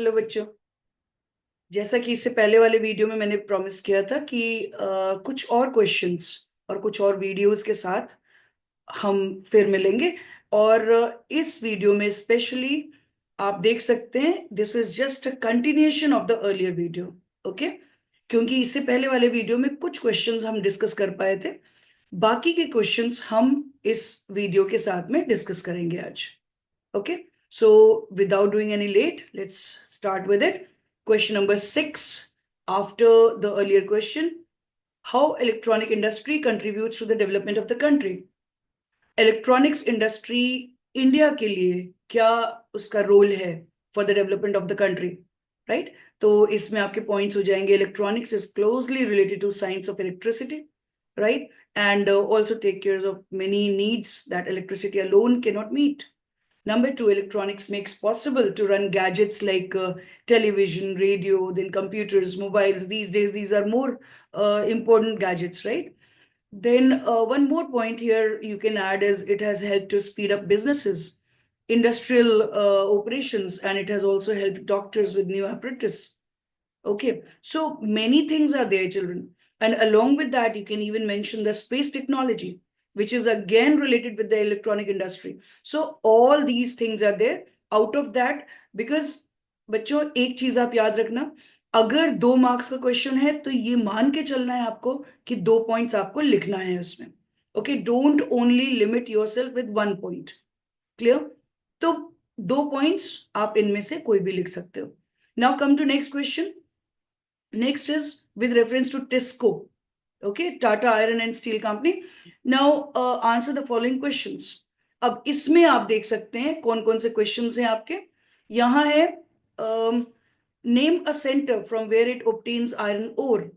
Hello बच्चों, जैसा कि इससे पहले वाले वीडियो में मैंने प्रॉमिस किया था कि कुछ और क्वेश्चंस और कुछ और वीडियोस के साथ हम फिर मिलेंगे। और इस वीडियो में स्पेशली आप देख सकते हैं, this is just a continuation of the earlier video. Okay, क्योंकि इससे पहले वाले वीडियो में कुछ क्वेश्चंस हम डिस्कस कर पाए थे, बाकी के क्वेश्चंस हम इस वीडियो के साथ में डिस्कस करेंगे आज। Okay, so without doing any late, let's start with it. Question number 6. After the earlier question, how electronic industry contributes to the development of the country? Electronics industry India के लिए क्या उसका role है for the development of the country, right? तो इसमें आपके points हो जाएंगे. Electronics is closely related to science of electricity, right? And also take care of many needs that electricity alone cannot meet. Number two, electronics makes possible to run gadgets like television, radio, then computers, mobiles. These days, these are more important gadgets, right? Then one more point here you can add is it has helped to speed up businesses, industrial operations, and it has also helped doctors with new apparatus. Okay, so many things are there, children. And along with that, you can even mention the space technology, which is again related with the electronic industry. So all these things are there. Out of that, because बच्चों एक चीज आप याद रखना, अगर 2 marks का question है तो ये मान के चलना है आपको कि 2 पॉइंट्स आपको लिखना है उसमें. Okay, don't only limit yourself with 1 point. Clear? तो 2 पॉइंट्स आप इनमें से कोई भी लिख सकते हो. Now come to next question. Next is with reference to TISCO, okay, Tata Iron and Steel Company. Now answer the following questions. अब इसमें आप देख सकते हैं कौन कौन से क्वेश्चंस हैं आपके. यहाँ है name a centre from where it obtains iron ore.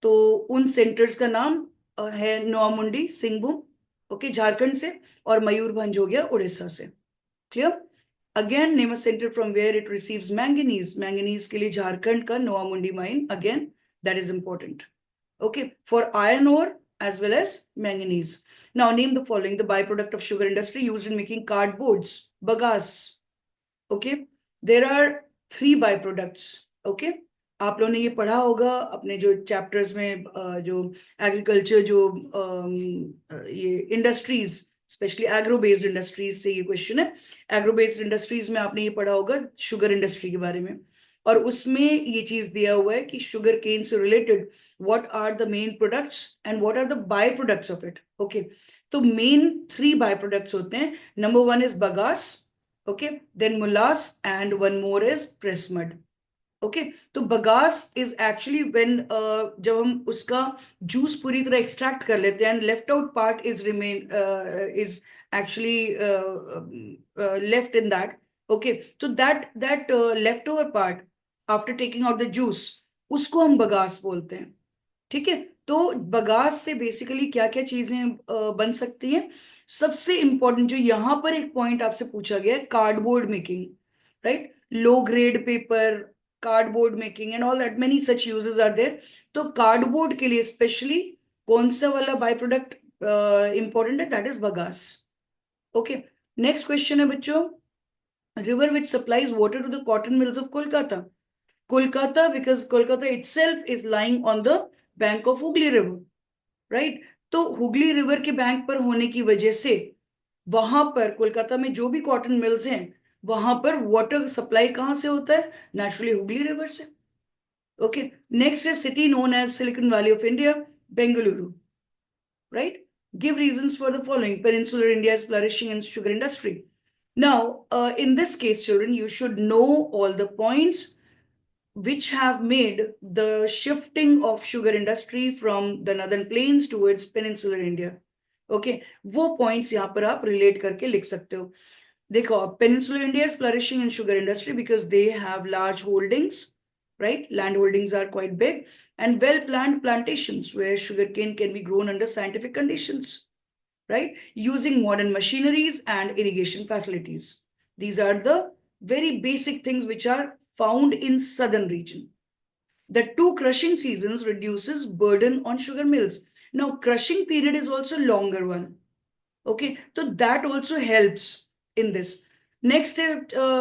तो उन सेंटर्स का नाम है नोआमुंडी, सिंहभूम, ओके, झारखंड से, और मयूरभंज हो गया उड़ीसा से. Clear? Again, name a center from where it receives manganese. Manganese के लिए झारखंड का Noamundi mine, again, that is important. Okay, for iron ore as well as manganese. Now name the following: the byproduct of sugar industry used in making cardboards. Bagasse. Okay, there are 3 byproducts. Okay, आप लोगों ने ये पढ़ा होगा अपने जो chapters में, जो एग्रीकल्चर, जो ये industries, specially agro based industries से ये क्वेश्चन है. एग्रो बेस्ड इंडस्ट्रीज में आपने ये पढ़ा होगा शुगर इंडस्ट्री के बारे में, और उसमें ये चीज दिया हुआ है कि शुगर केन से related what are the main products and what are the by products of it. Okay, तो मेन 3 बाय प्रोडक्ट्स होते हैं. Number 1 is bagasse, okay, then molasses, and one more is press mud. Okay, तो bagasse is actually when जब हम उसका juice पूरी तरह extract कर लेते हैं, and left out part is remain is actually left in that. Okay, तो that left over part after taking out the juice, उसको हम बगास बोलते हैं. ठीक है, तो बगास से बेसिकली क्या क्या चीजें बन सकती हैं. सबसे इंपॉर्टेंट जो यहां पर एक पॉइंट आपसे पूछा गया है, cardboard making, right? Low grade paper, cardboard making and all that, many such uses are there. तो कार्डबोर्ड के लिए स्पेशली कौन सा वाला बाय प्रोडक्ट इंपॉर्टेंट है? That is bagasse. Okay, next question है बच्चों, river which supplies water to the cotton mills of Kolkata. Kolkata, because Kolkata itself is lying on the bank of Hooghly River, right? तो Hooghly river के bank पर होने की वजह से वहां पर कोलकाता में जो भी कॉटन मिल्स हैं, वहां पर वाटर सप्लाई कहां से होता है? नेचुरली हुगली रिवर से. ओके, नेक्स्ट है city known as Silicon Valley of India, Bengaluru, right? Give reasons for the following. Peninsular India is flourishing in sugar industry. Now, in this case, children, you should know all the points which have made the shifting of sugar industry from the northern plains towards peninsular India. Okay, वो points यहाँ पर आप relate करके लिख सकते हो. देखो, peninsular India is flourishing in sugar industry because they have large holdings, right? Land holdings are quite big, and well-planned plantations where sugarcane can be grown under scientific conditions, right? Using modern machineries and irrigation facilities. These are the very basic things which are found in southern region. The 2 crushing seasons reduces burden on sugar mills. Now crushing period is also longer one. Okay, so that also helps in this. Next है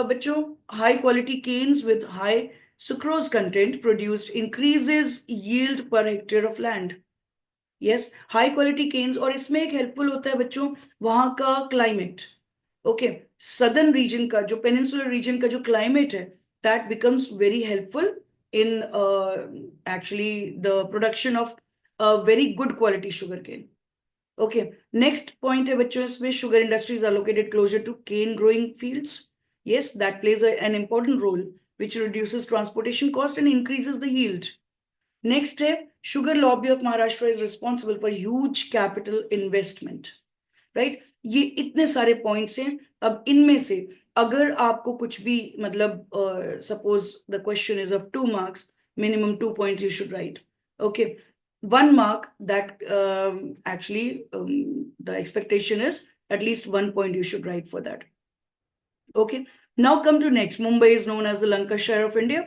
बच्चों, high quality canes with high sucrose content produced increases yield per hectare of land. Yes, high quality canes, और इसमें एक helpful होता है बच्चों वहां का क्लाइमेट। ओके, सदर्न रीजन का जो पेनिनसुलर रीजन का जो क्लाइमेट है, that becomes very helpful in actually the production of very good quality sugarcane. Okay, next point है बच्चों इसमें, sugar industries are located closer to cane growing fields. Yes, that plays an important role which reduces transportation cost and increases the yield. Next है, sugar lobby of Maharashtra is responsible for huge capital investment. Right, ये इतने सारे points हैं। अब इनमें से अगर आपको कुछ भी मतलब suppose the question is of 2 marks, minimum 2 points you should write. Okay, 1 mark, that actually the expectation is at least 1 point you should write for that. Okay, now come to next. Mumbai is known as the Lancashire of India.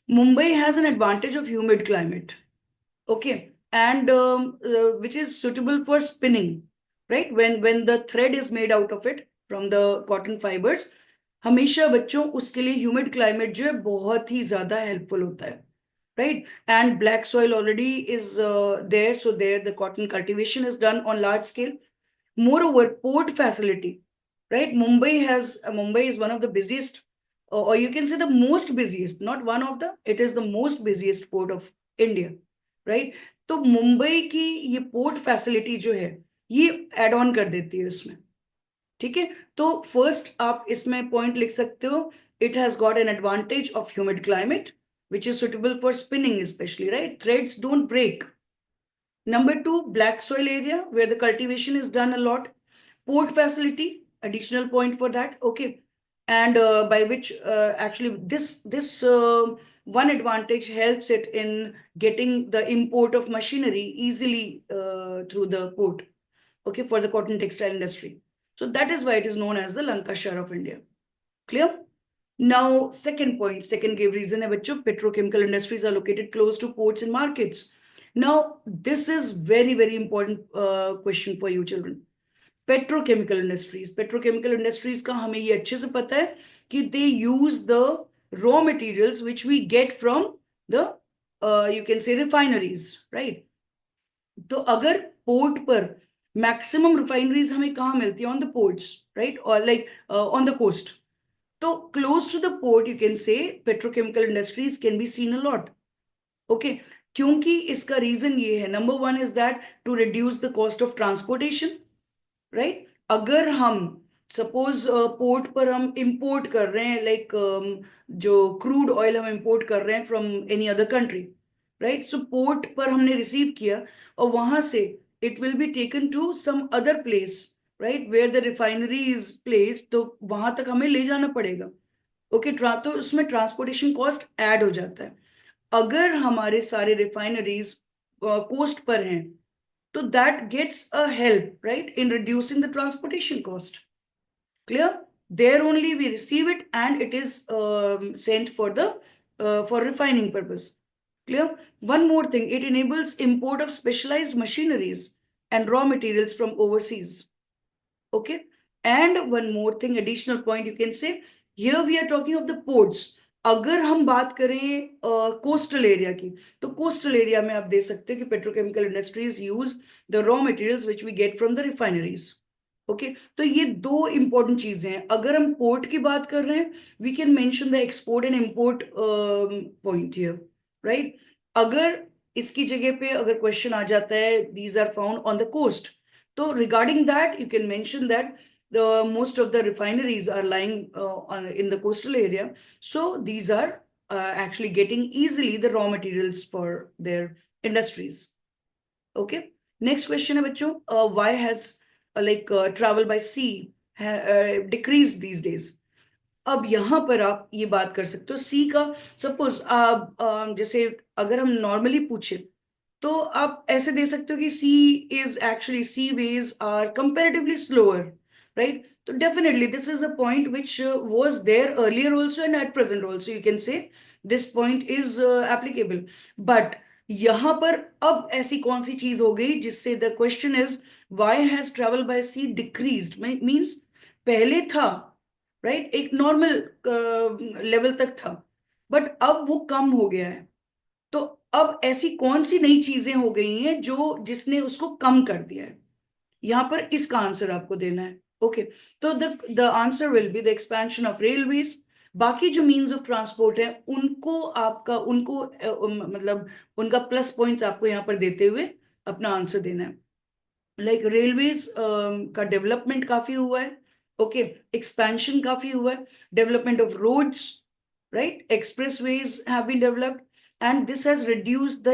Mumbai has an advantage of humid climate. Okay, and which is suitable for spinning, right? When the thread is made out of it from the cotton fibers, हमेशा बच्चों उसके लिए humid climate जो है बहुत ही ज्यादा helpful होता है, right? And black soil already is there, so there the cotton cultivation is done on large scale. Moreover, port facility, right? Mumbai is one of the busiest, or you can say the most busiest, not one of the, it is the most busiest port of India, right? तो मुंबई की ये port facility जो है ये add on कर देती है इसमें। ठीक है, तो फर्स्ट आप इसमें पॉइंट लिख सकते हो, it has got an advantage of humid climate which is suitable for spinning especially, right? Threads don't break. Number 2, black soil area where the cultivation is done a lot. Port facility, additional point for that. Okay, and by which actually this one advantage helps it in getting the import of machinery easily through the port. Okay, for the cotton textile industry. So that is why it is known as the Lancashire of India. Clear? Now, second point, second give reason है बच्चों, petrochemical industries are located close to ports and markets. Now, this is very important question for you children. Petrochemical industries का हमें ये अच्छे से पता है कि they use the raw materials which we get from the you can say refineries, right? तो अगर पोर्ट पर मैक्सिमम रिफाइनरीज हमें कहाँ मिलती है? On the ports, right? और लाइक ऑन द कोस्ट। तो close to the port you can say petrochemical industries can be seen a lot. Okay, क्योंकि इसका रीजन ये है, number 1 is that to reduce the cost of transportation, right? अगर हम suppose port पर हम import कर रहे हैं, लाइक जो क्रूड ऑयल हम इंपोर्ट कर रहे हैं from any other country, right? So port पर हमने रिसीव किया और वहां से it will be taken to some other place, right, where the refinery is place, तो वहां तक हमें ले जाना पड़ेगा। ओके, तो उसमें ट्रांसपोर्टेशन कॉस्ट ऐड हो जाता है। अगर हमारे सारे रिफाइनरीज कोस्ट पर हैं, so that gets a help, right, in reducing the transportation cost. Clear? There only we receive it and it is sent for the for refining purpose. Clear? One more thing, it enables import of specialized machineries and raw materials from overseas. Okay, and one more thing, additional point you can say, here we are talking of the ports. अगर हम बात करें coastal area की, तो coastal area में आप दे सकते हो कि petrochemical industries use the raw materials which we get from the refineries. Okay, तो ये दो इंपॉर्टेंट चीजें हैं। अगर हम पोर्ट की बात कर रहे हैं, we can mention the export and import point here, right? अगर इसकी जगह पे अगर क्वेश्चन आ जाता है these are found on the coast, तो regarding that you can mention that the most of the refineries are lying in the coastal area, so these are actually getting easily the raw materials for their industries. Okay, next question है बच्चों, why has travel by sea decreased these days? अब यहां पर आप ये बात कर सकते हो सी का, सपोज जैसे अगर हम नॉर्मली पूछे तो आप ऐसे दे सकते हो कि see is actually sea ways are comparatively slower, right? तो definitely this is a point which was there earlier also and at present also, you can say this point is applicable. But यहां पर अब ऐसी कौन सी चीज हो गई जिससे the question is why has travel by sea decreased, means पहले था राइट, एक नॉर्मल लेवल तक था, बट अब वो कम हो गया है। तो अब ऐसी कौन सी नई चीजें हो गई हैं जो जिसने उसको कम कर दिया है, यहां पर इसका आंसर आपको देना है। ओके, तो the answer will be the expansion of railways. बाकी जो मीन्स ऑफ ट्रांसपोर्ट है उनको आपका उनको मतलब उनका प्लस पॉइंट्स आपको यहाँ पर देते हुए अपना आंसर देना है। लाइक रेलवेज का डेवलपमेंट काफी हुआ है, ओके, एक्सपेंशन काफी हुआ है, development of roads, right, expressways have been developed, and this has reduced the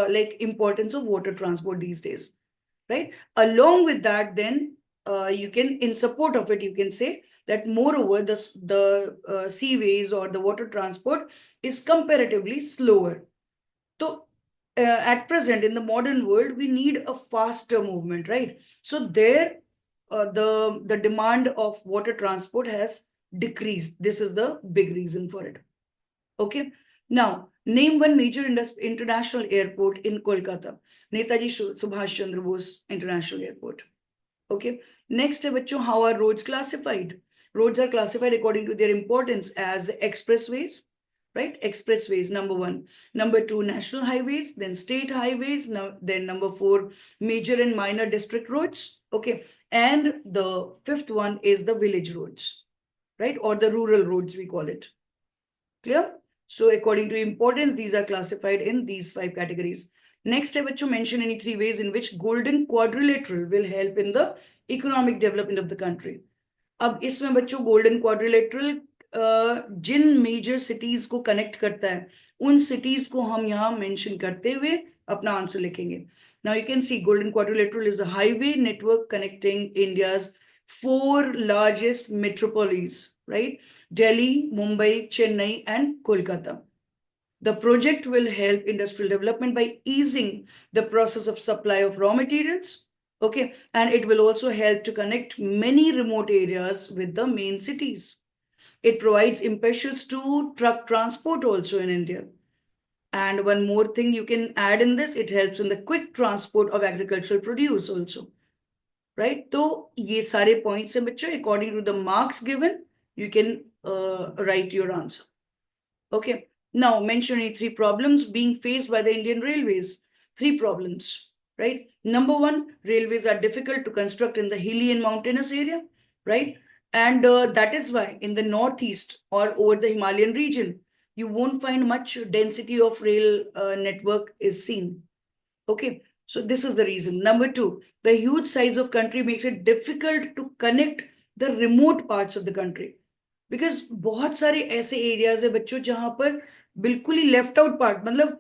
like importance of water transport these days, right. Along with that, then you can, in support of it, you can say that moreover the seaways or the water transport is comparatively slower. So at present in the modern world we need a faster movement, right. So there the demand of water transport has decreased. This is the big reason for it. Okay. Now, name one major international airport in Kolkata. Netaji Subhash Chandra Bose International Airport. Okay. Next, bachcho, how are roads classified? Roads are classified according to their importance as expressways, right? Expressways, number one. Number two, national highways, then state highways, then number four, major and minor district roads. Okay. And the fifth one is the village roads, right? Or the rural roads, we call it. Clear? So according to importance, these are classified in these 5 categories. Next, I want to mention any 3 ways in which golden quadrilateral will help in the economic development of the country. अब इसमें बच्चों golden quadrilateral जिन major cities को connect करता है उन cities को हम यहाँ मेंशन करते हुए अपना आंसर लिखेंगे. Now you can see golden quadrilateral is a highway network connecting India's 4 largest metropolises, right? Delhi, Mumbai, Chennai, and Kolkata. The project will help industrial development by easing the process of supply of raw materials. Okay, and it will also help to connect many remote areas with the main cities. It provides impetus to truck transport also in India. And one more thing you can add in this, it helps in the quick transport of agricultural produce also. Right? So, ये सारे points हैं बच्चों. According to the marks given, you can write your answer. Okay. Now, mention any 3 problems being faced by the Indian Railways. 3 problems, right? Number one, railways are difficult to construct in the hilly and mountainous area, right? And that is why in the northeast or over the Himalayan region, you won't find much density of rail network is seen. Okay, so this is the reason. Number two, the huge size of country makes it difficult to connect the remote parts of the country. Because बहुत सारे ऐसे areas है बच्चों जहां पर बिल्कुल ही left out part, मतलब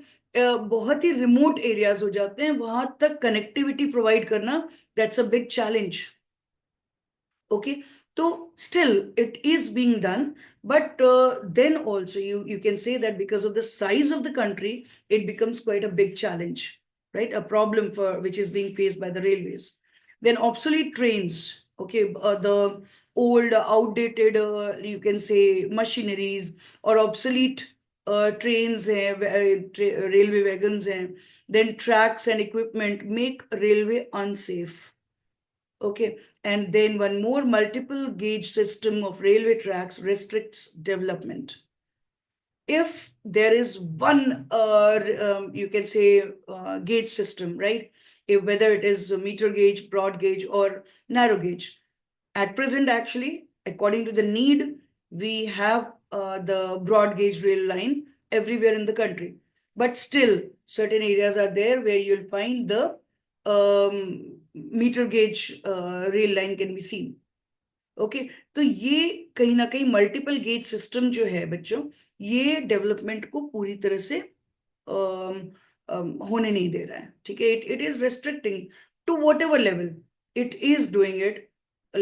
बहुत ही रिमोट एरियाज हो जाते हैं, वहां तक कनेक्टिविटी प्रोवाइड करना that's a big challenge. Okay, so still it is being done, but then also you can say that because of the size of the country it becomes quite a big challenge, right, a problem for which is being faced by the railways. Then obsolete trains, okay, the old outdated you can say machineries or obsolete trains railway wagons then tracks and equipment make railway unsafe. Okay, and then one more, multiple gauge system of railway tracks restricts development. If there is one, you can say, gauge system, right? If, whether it is a meter gauge, broad gauge, or narrow gauge. At present, actually, according to the need, we have the broad gauge rail line everywhere in the country. But still, certain areas are there where you'll find the meter gauge rail line can be seen. Okay, तो ये कहीं ना कहीं multiple gauge system जो है बच्चों, ये development को पूरी तरह से होने नहीं दे रहा है. ठीक है, it is restricting to whatever level it is doing it,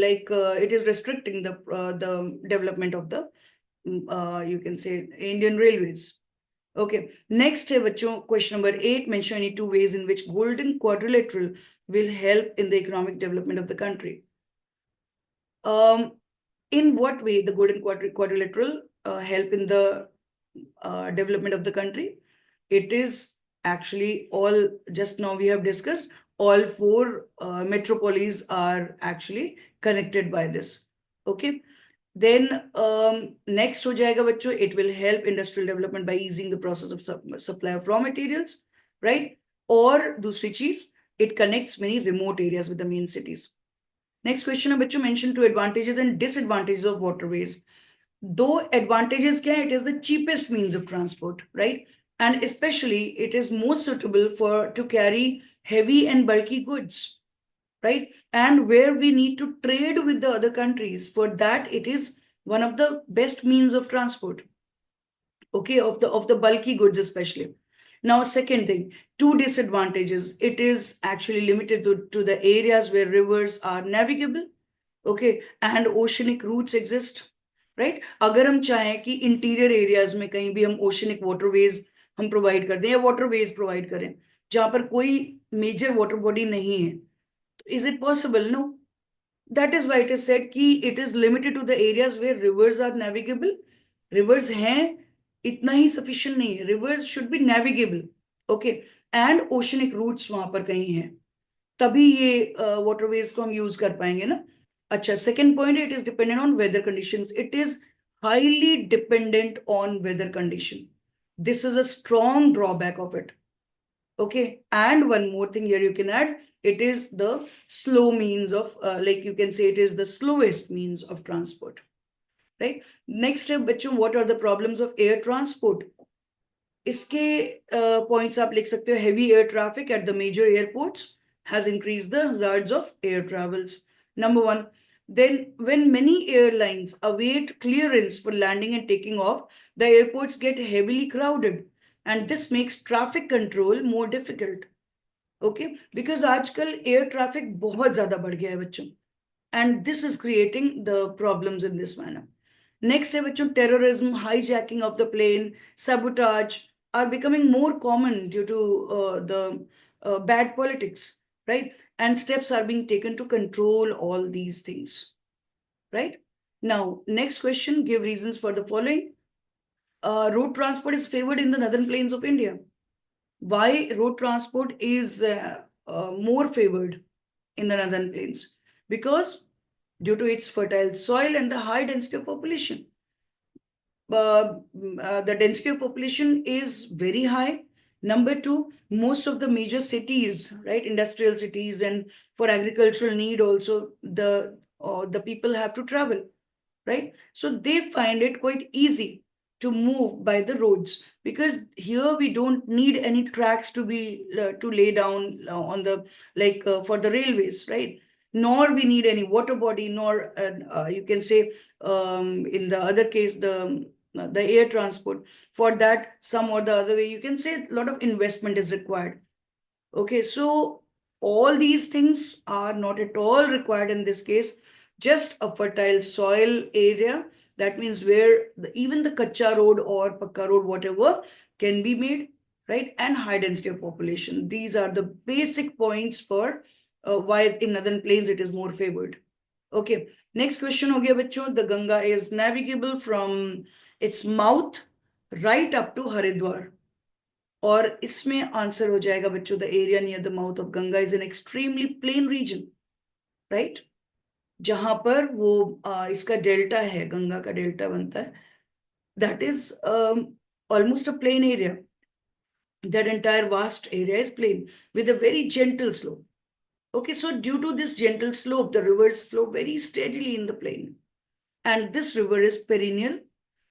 like it is restricting the development of the you can say Indian Railways. Okay, next है बच्चों question number 8, mention any 2 ways in which golden quadrilateral will help in the economic development of the country. In what way the golden quadrilateral help in the development of the country? It is actually all, just now we have discussed, all 4 metropolises are actually connected by this. Okay, then next हो जाएगा बच्चों, it will help industrial development by easing the process of supply of raw materials, right. और दूसरी चीज, it connects many remote areas with the main cities. Next question है बच्चों, mention two advantages and disadvantages of waterways. दो advantages क्या है, it is the cheapest means of transport, right, and specially it is most suitable for to carry heavy and bulky goods, right, and where we need to trade with the other countries. For that it is one of the best means of transport, okay, of the bulky goods especially. Now second thing, two disadvantages, it is actually limited to the areas where rivers are navigable, okay, and oceanic routes exist, right. अगर हम चाहें कि interior areas में कहीं भी हम oceanic waterways हम provide कर दें या वाटरवेज प्रोवाइड करें जहां पर कोई मेजर वाटर बॉडी नहीं है, is it possible? No. That is why it is said कि it is limited to the areas where rivers are navigable. Rivers हैं, इतना ही sufficient नहीं है, rivers should be navigable, okay, and oceanic routes वहां पर कहीं हैं, तभी ये waterways को हम यूज कर पाएंगे ना। अच्छा, second point, it is dependent on weather conditions. It is highly dependent on weather condition. This is a strong drawback of it. Okay, and one more thing here you can add, it is the slow means of like you can say it is the slowest means of transport, right. Next है बच्चों, what are the problems of air transport? इसके points आप लिख सकते हो, heavy air traffic at the major airports has increased the hazards of air travels. Number one. Then when many airlines await clearance for landing and taking off, the airports get heavily crowded, and this makes traffic control more difficult. Okay, because आजकल air traffic बहुत ज्यादा बढ़ गया है बच्चों, and this is creating the problems in this manner. Next है बच्चों, terrorism, hijacking of the plane, sabotage are becoming more common due to the bad politics, right, and steps are being taken to control all these things, right. Now next question, give reasons for the following. Road transport is favored in the northern plains of India. Why road transport is more favored in the northern plains? Because due to its fertile soil and the high density of population. The density of population is very high. Number two, most of the major cities, right, industrial cities, and for agricultural need also, the people have to travel, right? So they find it quite easy to move by the roads, because here we don't need any tracks to be to lay down on the like for the railways, right? Nor we need any water body, nor you can say in the other case the air transport. For that, some or the other way, you can say a lot of investment is required. Okay, so all these things are not at all required in this case. Just a fertile soil area, that means where even the kacha road or pakka road, whatever, can be made, right, and high density of population. These are the basic points for why in northern plains it is more favored. Okay, next question हो गया बच्चों, the Ganga is navigable from its mouth right up to Haridwar. और इसमें answer हो जाएगा बच्चों, the area near the mouth of Ganga is an extremely plain region, right, जहां पर वो इसका डेल्टा है, गंगा का डेल्टा बनता है, that is almost a plain area. That entire vast area is plain with a very gentle slope. Okay, so due to this gentle slope, the rivers flow very steadily in the plain. And this river is perennial,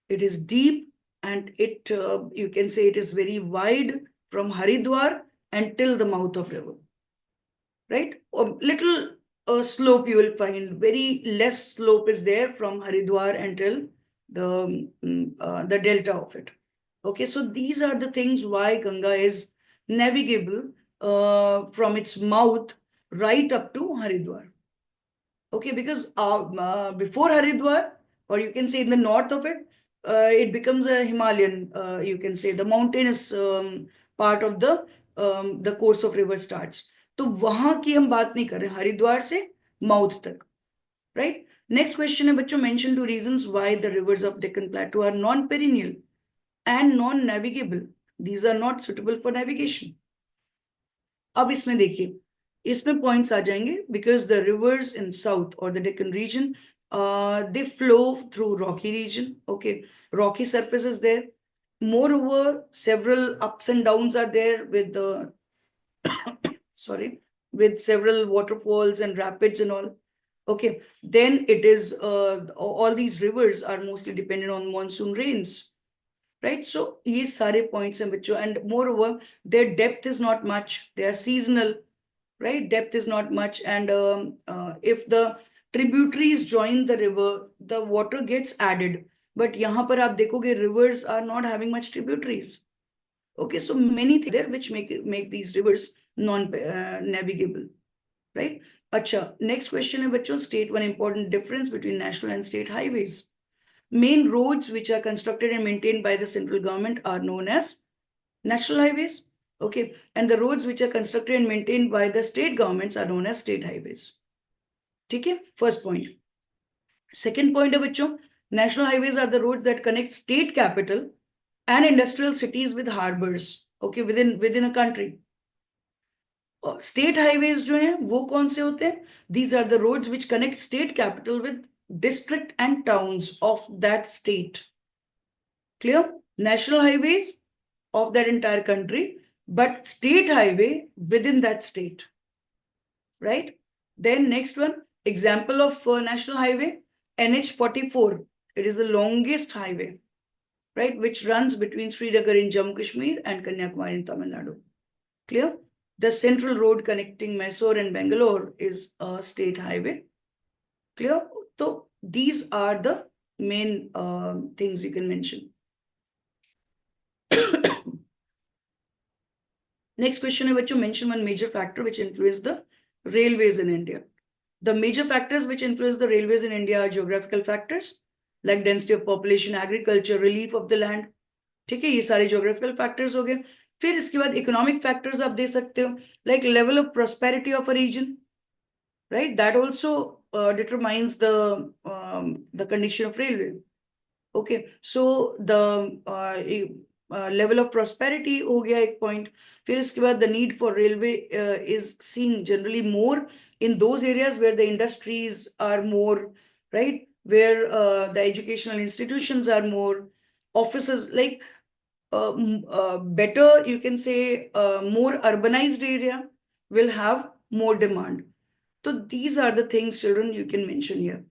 it is deep, and it you can say it is very wide from Haridwar until the mouth of river, right? A little slope you will find, very less slope is there from Haridwar until the delta of it. Okay, so these are the things why Ganga is navigable from its mouth right up to Haridwar. Okay, because before Haridwar, or you can say in the north of it, it becomes a Himalayan, you can say the mountainous part of the course of river starts. तो वहां की हम बात नहीं कर रहे, हरिद्वार से mouth तक, right? Next question है बच्चों, mention two reasons why the rivers of Deccan Plateau are non-perennial and non-navigable. These are not suitable for navigation. अब इसमें देखिए, इसमें पॉइंट्स आ जाएंगे, because the rivers in south or the Deccan region They flow through rocky region. Okay, rocky surface is there. Moreover, several ups and downs are there with the sorry, with several waterfalls and rapids and all. Okay, then it is all these rivers are mostly dependent on monsoon rains, right? So ye sare points हैं बच्चों, and moreover their depth is not much. They are seasonal, right? Depth is not much, and if the tributaries join the river, the water gets added. But यहाँ पर आप देखोगे rivers are not having much tributaries. Okay, so many things there which make these rivers non-navigable, right? Acha, next question है बच्चों, state one important difference between national and state highways. Main roads which are constructed and maintained by the central government are known as national highways. Okay, and the roads which are constructed and maintained by the state governments are known as state highways. ठीक है, first point. Second point है बच्चों, national highways are the roads that connect state capital and industrial cities with harbors. Okay, within a country. State highways जो हैं वो कौन से होते हैं? These are the roads which connect state capital with district and towns of that state. Clear? National highways of that entire country, but state highway within that state. Right? Then next one, example of national highway, NH44. It is the longest highway, right, which runs between Srinagar in Jammu Kashmir and Kanyakumari in Tamil Nadu. Clear? The central road connecting Mysore and Bangalore is a state highway. Clear? So these are the main things you can mention. Next question है बच्चों, mention one major factor which influenced the railways in India. The major factors which influence the railways in India are geographical factors like density of population, agriculture, relief of the land. ठीक है, ये सारे geographical factors हो गए. फिर इसके बाद economic factors आप दे सकते हो, like level of prosperity of a region, right? That also determines the condition of railway. Okay, so the level of prosperity हो गया एक point. फिर इसके बाद the need for railway is seen generally more in those areas where the industries are more, right? Where the educational institutions are more, offices, like better, you can say, more urbanized area will have more demand. So these are the things, children, you can mention here.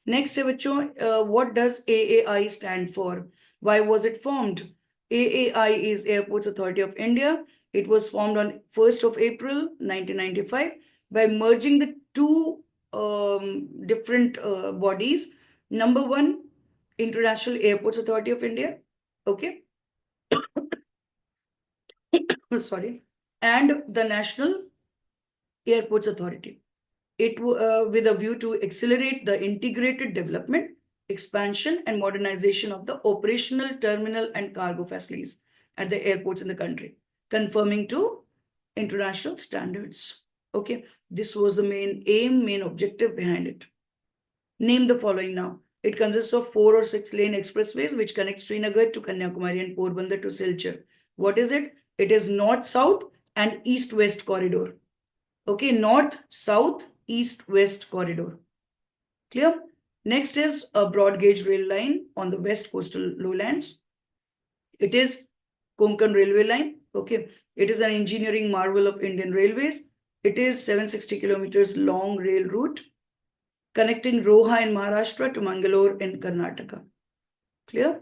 Next, what does AAI stand for? Why was it formed? AAI is Airports Authority of India. It was formed on 1st of April 1995 by merging the two different bodies. Number one, International Airports Authority of India. Okay. Sorry. And the National Airports Authority. It with a view to accelerate the integrated development, expansion, and modernization of the operational, terminal, and cargo facilities at the airports in the country, conforming to international standards. Okay, this was the main aim, main objective behind it. Name the following now. It consists of 4 or 6 lane expressways which connect Srinagar to Kanyakumari and Porbandar to Silchar. What is it? It is north-south and east-west corridor. Okay, north-south, east-west corridor. Clear? Next is a broad gauge rail line on the west coastal lowlands. It is Konkan railway line. Okay, it is an engineering marvel of Indian railways. It is 760 kilometers long rail route connecting Roha in Maharashtra to Mangalore in Karnataka. Clear?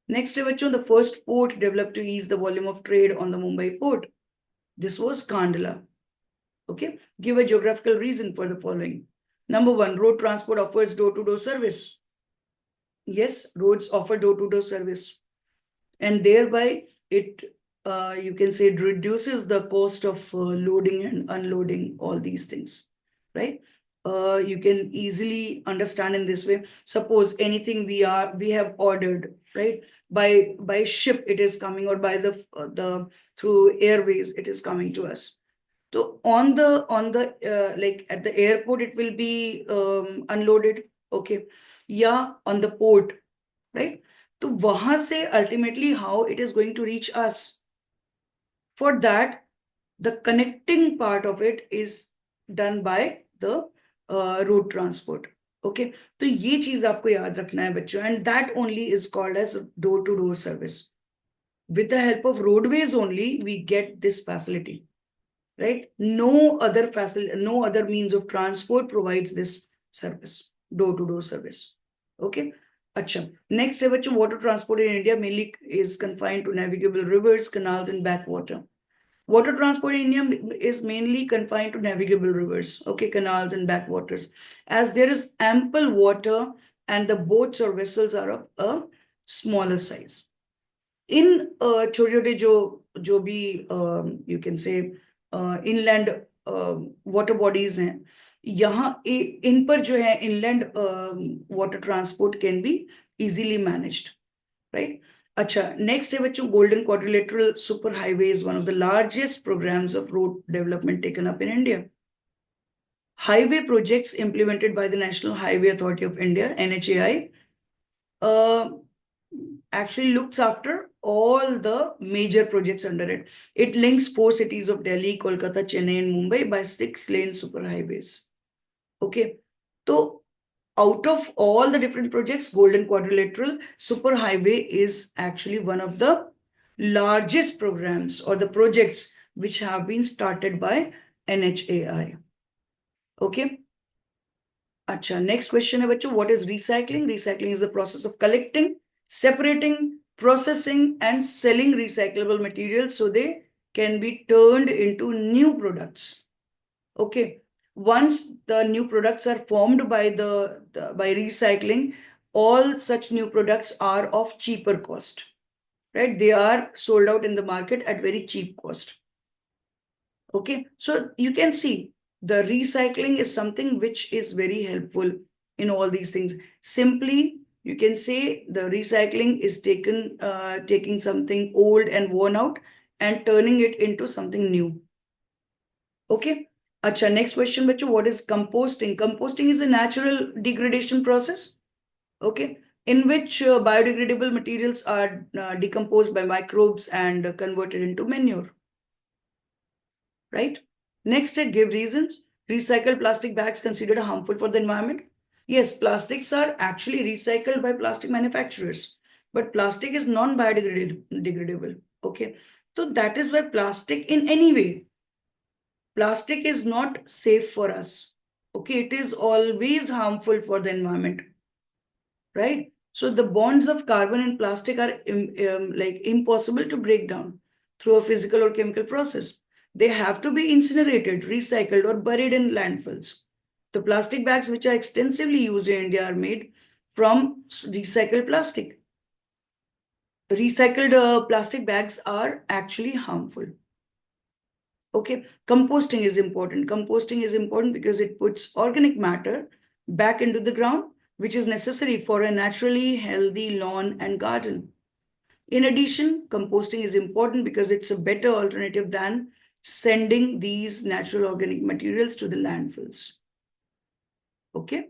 Next, the first port developed to ease the volume of trade on the Mumbai port. This was Kandla. Okay, give a geographical reason for the following. Number one, road transport offers door-to-door service. Yes, roads offer door-to-door service. And thereby, it, you can say, it reduces the cost of loading and unloading all these things, right? You can easily understand in this way. Suppose anything we have ordered, right? By ship it is coming, or by the through airways it is coming to us. So on the like at the airport it will be unloaded, okay? Yeah, on the port, right? So wahan se ultimately how it is going to reach us. For that, the connecting part of it is done by the road transport. Okay तो ये चीज आपको याद रखना है बच्चों, and that only is called as door to door service. With the help of roadways only, we get this facility, right? No other means of transport provides this service, door to door service. Okay. Acha. Next है बच्चों, water transport in India mainly is confined to navigable rivers, canals, and backwater. Water transport in India is mainly confined to navigable rivers, okay, canals and backwaters, as there is ample water and the boats or vessels are of a smaller size. In छोटे छोटे जो भी you can say inland water bodies हैं, यहाँ इन पर जो है inland water transport can be easily managed, right? अच्छा, next है बच्चों, Golden Quadrilateral Super Highway is one of the largest programs of road development taken up in India. Highway projects implemented by the National Highway Authority of India, NHAI, actually looks after all the major projects under it. It links 4 cities of Delhi, Kolkata, Chennai, and Mumbai by 6-lane superhighways. Okay, so out of all the different projects, Golden Quadrilateral Superhighway is actually one of the largest programs or the projects which have been started by NHAI. Okay. Acha, next question है बच्चों, what is recycling? Recycling is the process of collecting, separating, processing, and selling recyclable materials so they can be turned into new products. Okay. Once the new products are formed by by recycling, all such new products are of cheaper cost, right? They are sold out in the market at very cheap cost. Okay, so you can see the recycling is something which is very helpful in all these things. Simply, you can say the recycling is taking something old and worn out and turning it into something new. Okay. Acha, next question, bachcho, what is composting? Composting is a natural degradation process, okay, in which biodegradable materials are decomposed by microbes and converted into manure, right? Next, give reasons. Recycled plastic bags considered harmful for the environment. Yes, plastics are actually recycled by plastic manufacturers, but plastic is non-biodegradable, okay? So that is why plastic in any way, plastic is not safe for us. Okay, it is always harmful for the environment, right? So the bonds of carbon and plastic are like impossible to break down through a physical or chemical process. They have to be incinerated, recycled, or buried in landfills. The plastic bags which are extensively used in India are made from recycled plastic. Recycled plastic bags are actually harmful. Okay, composting is important. Composting is important because it puts organic matter back into the ground, which is necessary for a naturally healthy lawn and garden. In addition, composting is important because it's a better alternative than sending these natural organic materials to the landfills. Okay.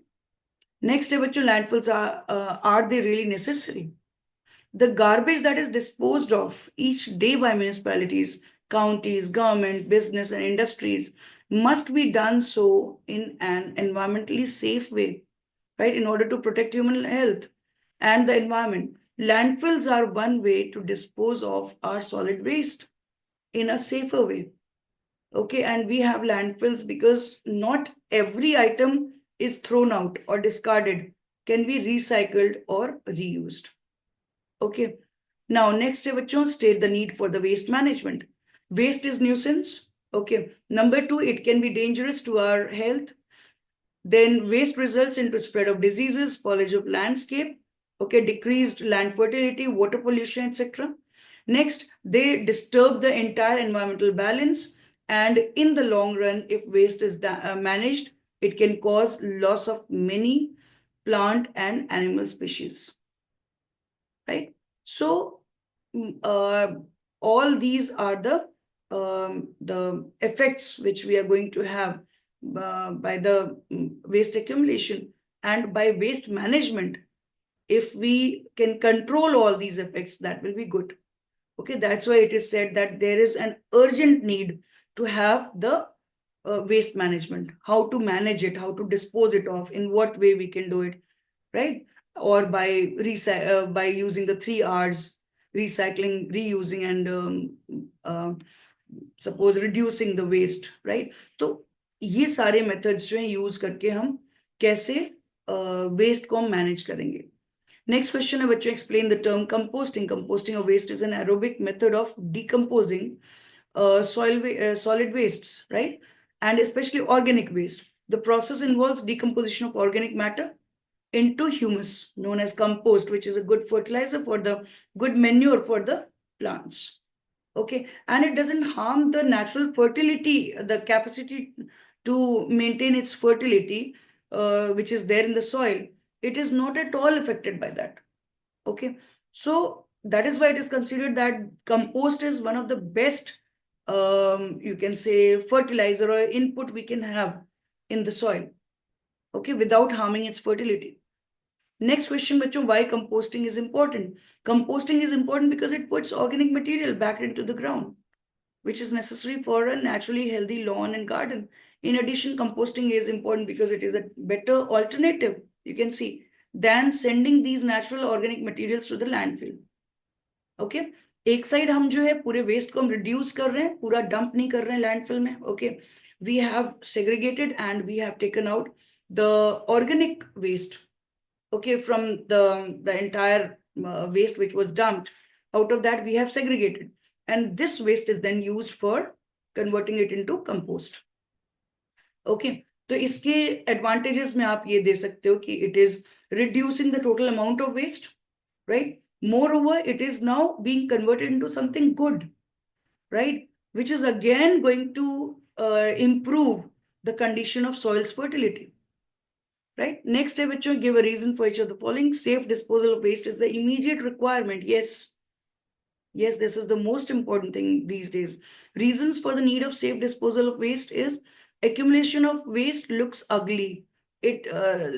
Next, landfills are they really necessary? The garbage that is disposed of each day by municipalities, counties, government, business, and industries must be done so in an environmentally safe way, right? In order to protect human health and the environment. Landfills are one way to dispose of our solid waste in a safer way. Okay, and we have landfills because not every item is thrown out or discarded, can be recycled or reused. Okay. Now, next, bachcho, state the need for the waste management. Waste is nuisance. Okay. Number 2, it can be dangerous to our health. Then waste results into spread of diseases, spoilage of landscape, okay, decreased land fertility, water pollution, etc. Next, they disturb the entire environmental balance. And in the long run, if waste is managed, it can cause loss of many plant and animal species, right? So all these are the effects which we are going to have by the waste accumulation and by waste management. If we can control all these effects, that will be good. Okay, that's why it is said that there is an urgent need to have the waste management, how to manage it, how to dispose it off, in what way we can do it, right? Or by using the 3 Rs: recycling, reusing, and suppose reducing the waste, right? तो ये सारे methods जो हैं use करके हम कैसे waste को हम मैनेज करेंगे. नेक्स्ट क्वेश्चन है बच्चों, explain the term composting. Composting of waste is an aerobic method of decomposing solid wastes, right? And especially organic waste. The process involves decomposition of organic matter into humus, known as compost, which is a good fertilizer for the good manure for the plants. Okay, and it doesn't harm the natural fertility, the capacity to maintain its fertility, which is there in the soil. It is not at all affected by that. Okay, so that is why it is considered that compost is one of the best, you can say, fertilizer or input we can have in the soil, okay, without harming its fertility. Next question, bachcho, why composting is important? Composting is important because it puts organic material back into the ground, which is necessary for a naturally healthy lawn and garden. In addition, composting is important because it is a better alternative, you can see, than sending these natural organic materials to the landfill. Okay, एक side हम जो है पूरे waste को हम reduce कर रहे हैं, पूरा डंप नहीं कर रहे हैं लैंडफिल में. Okay, we have segregated and we have taken out the organic waste, okay, from the entire waste which was dumped. Out of that we have segregated, and this waste is then used for converting it into compost. Okay, तो इसके advantages में आप ये दे सकते हो कि it is reducing the total amount of waste, right? Moreover, it is now being converted into something good, right? Which is again going to improve the condition of soil's fertility. Right? Next step, which will give a reason for each of the following. Safe disposal of waste is the immediate requirement. Yes. Yes, this is the most important thing these days. Reasons for the need of safe disposal of waste is accumulation of waste looks ugly. It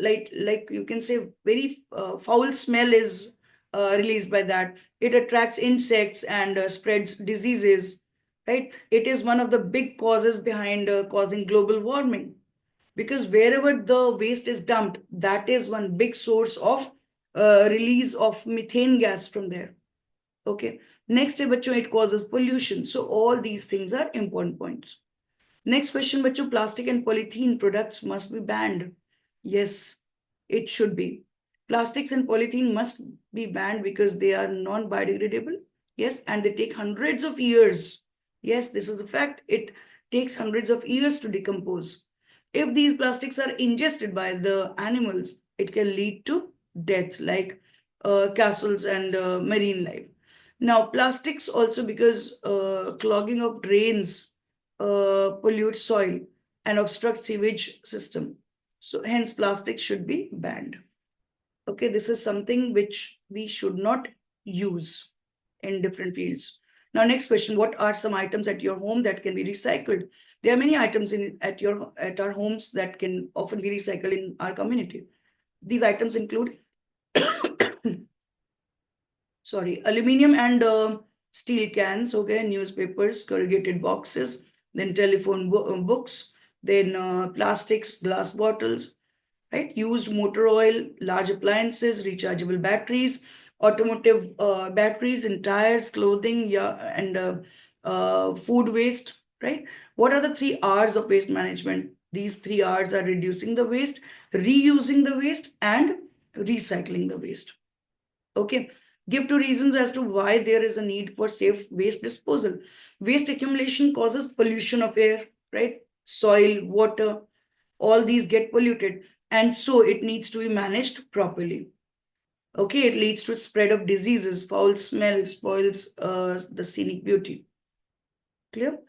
like you can say very foul smell is released by that. It attracts insects and spreads diseases. Right? It is one of the big causes behind causing global warming. Because wherever the waste is dumped, that is one big source of release of methane gas from there. Okay, next है बच्चों, it causes pollution. So all these things are important points. Next question बच्चों, plastic and polythene products must be banned. Yes, it should be. Plastics and polythene must be banned because they are non-biodegradable. Yes, and they take hundreds of years. Yes, this is a fact. It takes hundreds of years to decompose. If these plastics are ingested by the animals, it can lead to death, like castles and marine life. Now, plastics also, because clogging of drains pollute soil and obstruct sewage system. So hence plastics should be banned. Okay, this is something which we should not use in different fields. Now, next question, what are some items at your home that can be recycled? There are many items at our homes that can often be recycled in our community. These items include sorry, aluminium and steel cans, okay, newspapers, corrugated boxes, then telephone books, then plastics, glass bottles, right? Used motor oil, large appliances, rechargeable batteries, automotive batteries in tires, clothing, yeah, and food waste, right? What are the 3 Rs of waste management? These 3 Rs are reducing the waste, reusing the waste, and recycling the waste. Okay. Give 2 reasons as to why there is a need for safe waste disposal. Waste accumulation causes pollution of air, right? Soil, water, all these get polluted. And so it needs to be managed properly. Okay, it leads to spread of diseases, foul smell spoils the scenic beauty. Clear?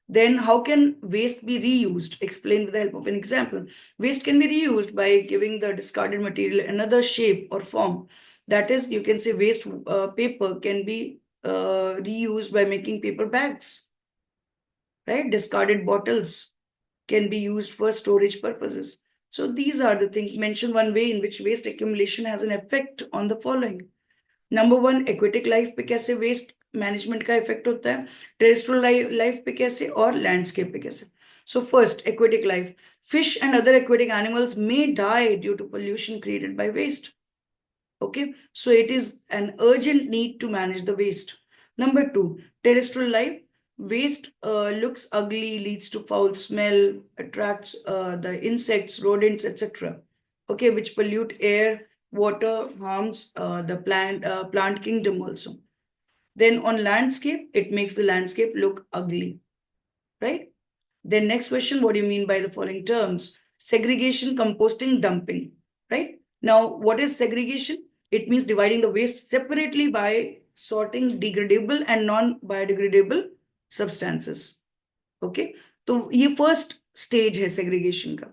Then how can waste be reused? Explain with the help of an example. Waste can be reused by giving the discarded material another shape or form. That is, you can say waste paper can be reused by making paper bags, right? Discarded bottles can be used for storage purposes. So these are the things. Mention one way in which waste accumulation has an effect on the following. Number 1, aquatic life पे कैसे waste management का effect होता है, terrestrial life पे कैसे, और landscape पे कैसे. So first, aquatic life. Fish and other aquatic animals may die due to pollution created by waste. Okay, so it is an urgent need to manage the waste. Number two, terrestrial life. Waste looks ugly, leads to foul smell, attracts the insects, rodents, etc. Okay, which pollute air, water, harms the plant kingdom also. Then on landscape, it makes the landscape look ugly, right? Then next question, what do you mean by the following terms? Segregation, composting, dumping, right? Now, what is segregation? It means dividing the waste separately by sorting degradable and non-biodegradable substances. Okay, तो ये first stage है segregation का.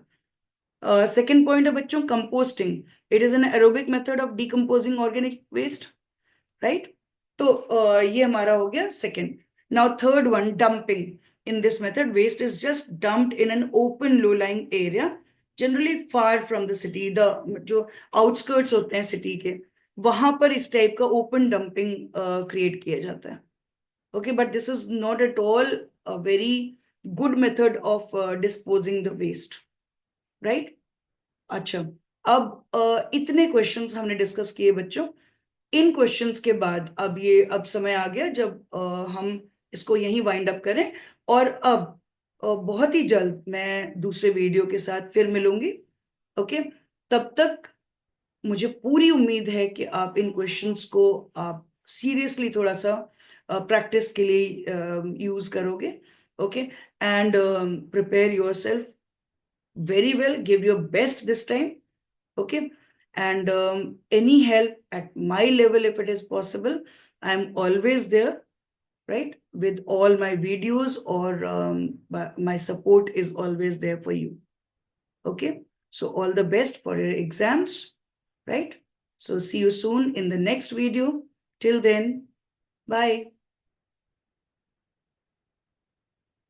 Second point है बच्चों composting. It is an aerobic method of decomposing organic waste, right? तो ये हमारा हो गया second. Now third one, dumping. In this method, waste is just dumped in an open low-lying area, generally far from the city. जो outskirts होते हैं city के, वहां पर इस टाइप का open dumping create किया जाता है. Okay, but this is not at all a very good method of disposing the waste, right? अच्छा, अब इतने क्वेश्चंस हमने डिस्कस किए बच्चों. इन क्वेश्चंस के बाद अब समय आ गया जब हम इसको यहीं वाइंड अप करें. और अब बहुत ही जल्द मैं दूसरे वीडियो के साथ फिर मिलूंगी. ओके, तब तक मुझे पूरी उम्मीद है कि आप इन क्वेश्चंस को आप सीरियसली थोड़ा सा प्रैक्टिस के लिए यूज करोगे. Okay, and prepare yourself very well, give your best this time. Okay, and any help at my level, if it is possible, I'm always there, right? With all my videos, or my support is always there for you. Okay, so all the best for your exams, right? So see you soon in the next video. Till then, bye.